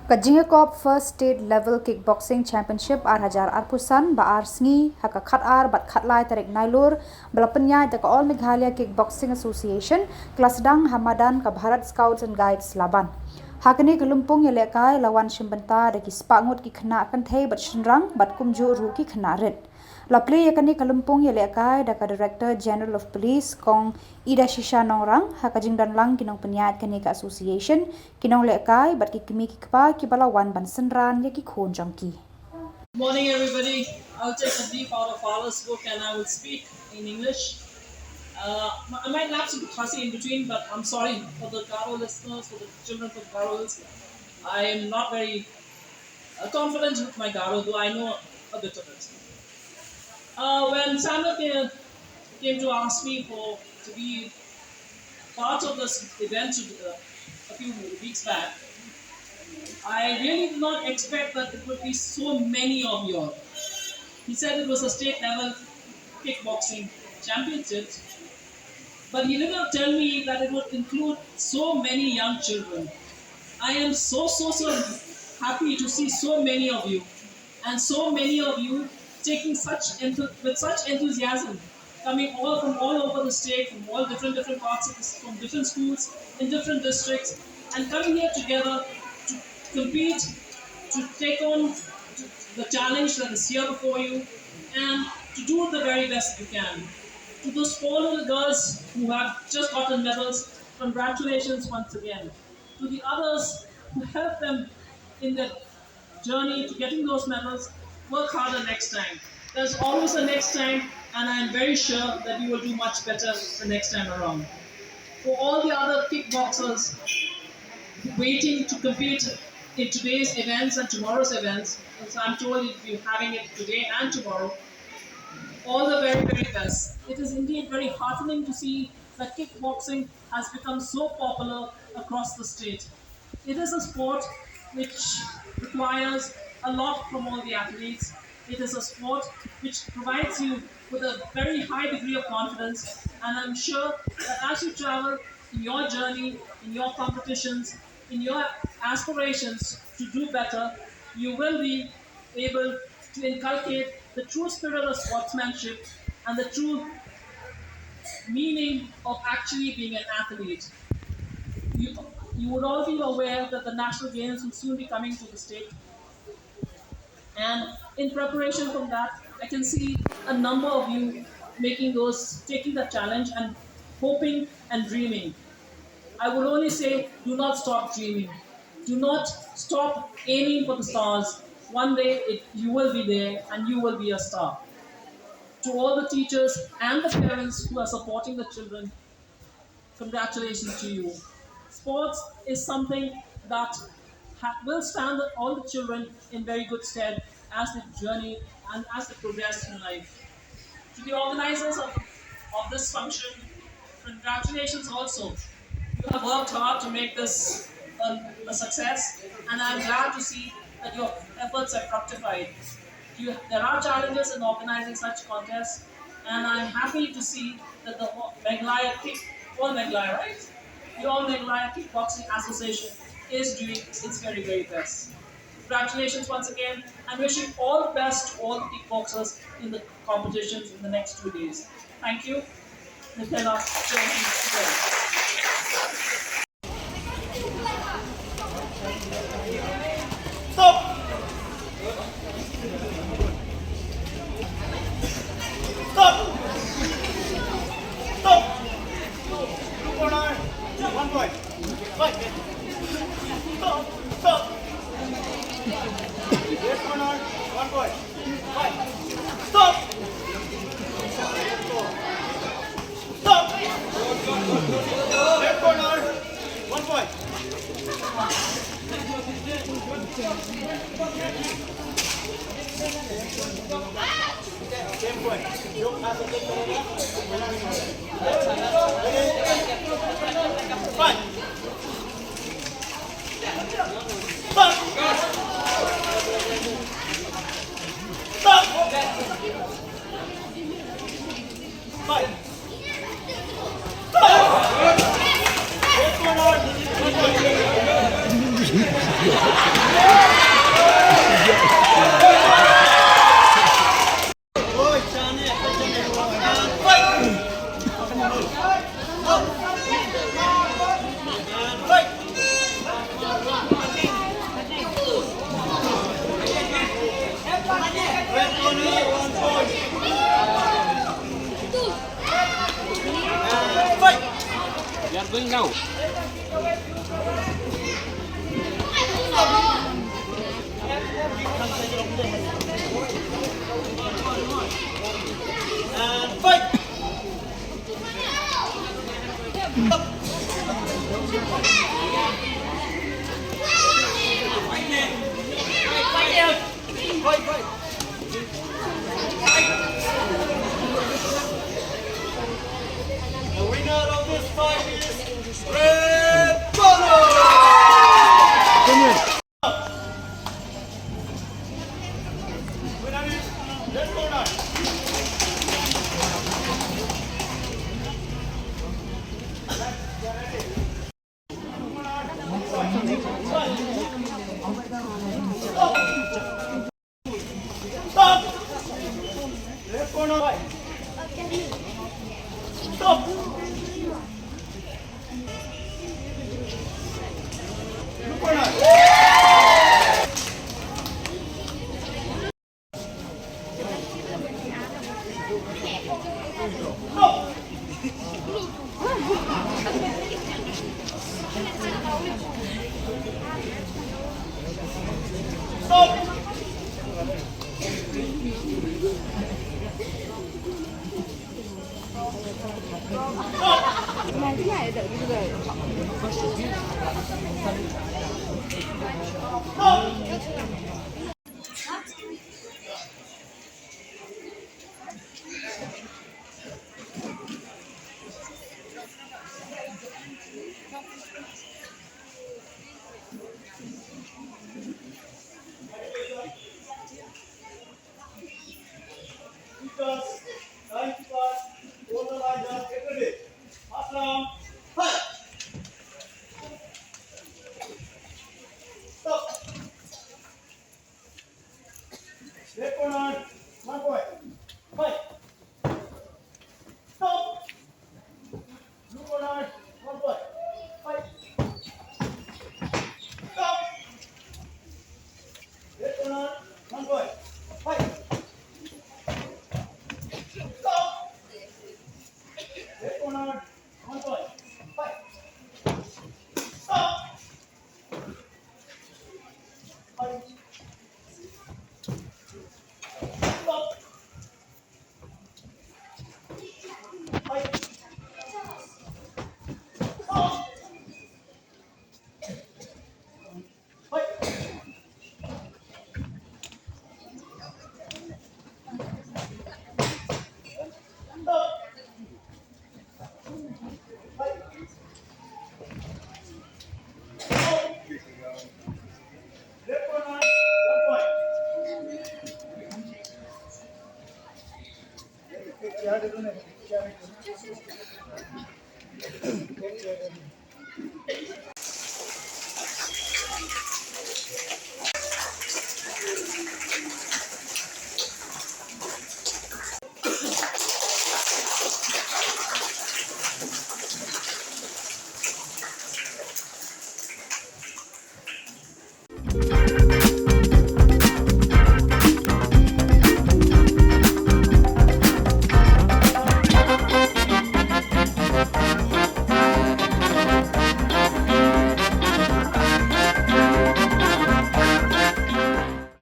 Kajingakop First State Level Kickboxing Championship Arhajar Arpusan Baar Sngi Haka Khatar Bat Khatlai Tarik Nailur Belapenya Deka All Meghalaya Kickboxing Association Sdang Hamadan ka Bharat Scouts and Guides Laban. Hakani ke Lympung yalekai lawan Shimbanta deki spangut ki khna kan thei bat shinrang bat kumju ru ki khna red. Lapli yakani ke Lympung yalekai deka Director General of Police kong Ida Shisha Nongrang hakajing dan lang kinong penyat kani ka association kinong lekai bat ki kimi ki kpa ki balawan ban senran ya ki khon jangki. Morning everybody. I'll take a leaf out of Father's book and I will speak in English. I might lapse into Khasi in between, but I'm sorry for the Garo listeners, for the children of Garos. I am not very confident with my Garo, though I know a bit of it. When Samla came to ask me to be part of this event a few weeks back, I really did not expect that it would be so many of you all. He said it was a state level kickboxing championship, but he did not tell me that it would include so many young children. I am so happy to see so many of you, and so many of you taking with such enthusiasm, coming from all over the state, from all different parts, from different schools in different districts, and coming here together to compete, to take on the challenge that is here before you, and to do the very best you can. To those 4 little girls who have just gotten medals, congratulations once again. To the others who helped them in their journey to getting those medals, work harder next time. There's always a next time, and I'm very sure that you will do much better the next time around. For all the other kickboxers waiting to compete in today's events and tomorrow's events, as I'm told you'll be having it today and tomorrow, all the very best. It is indeed very heartening to see that kickboxing has become so popular across the state. It is a sport which requires a lot from all the athletes. It is a sport which provides you with a very high degree of confidence, and I'm sure that as you travel in your journey, in your competitions, in your aspirations to do better, you will be able to inculcate the true spirit of sportsmanship and the true meaning of actually being an athlete. You would all be aware that the national games will soon be coming to the state, and in preparation from that, I can see a number of you taking the challenge and hoping and dreaming. I would only say, do not stop dreaming. Do not stop aiming for the stars. One day you will be there and you will be a star. To all the teachers and the parents who are supporting the children, congratulations to you. Sports is something that will stand all the children in very good stead as they journey and as they progress in life. To the organizers of this function, congratulations also. You have worked hard to make this a success, and I'm glad to see that your efforts have fructified. There are challenges in organizing such contests, and I'm happy to see that the Meghalaya Kickboxing Association is doing its very best. Congratulations once again, and wishing all the best to all the kickboxers in the competitions in the next 2 days. Thank you. Stop! Stop! Stop! Two corner, 1 point. Fight. Stop! Stop! Left corner, 1 point. Fight. Stop! Stop! Left corner, 1 point. Same point. Fight. Stop. Stop. Fight. Stop. Left corner. Going now. And fight! Fight! The winner of this fight is Red Bull! Winner is Red Bull. Stop! Left corner. Stop! Blue corner. Stop! Stop! Because time to pass, hold the line down, get ready. Pass round, fight! Stop! Left corner.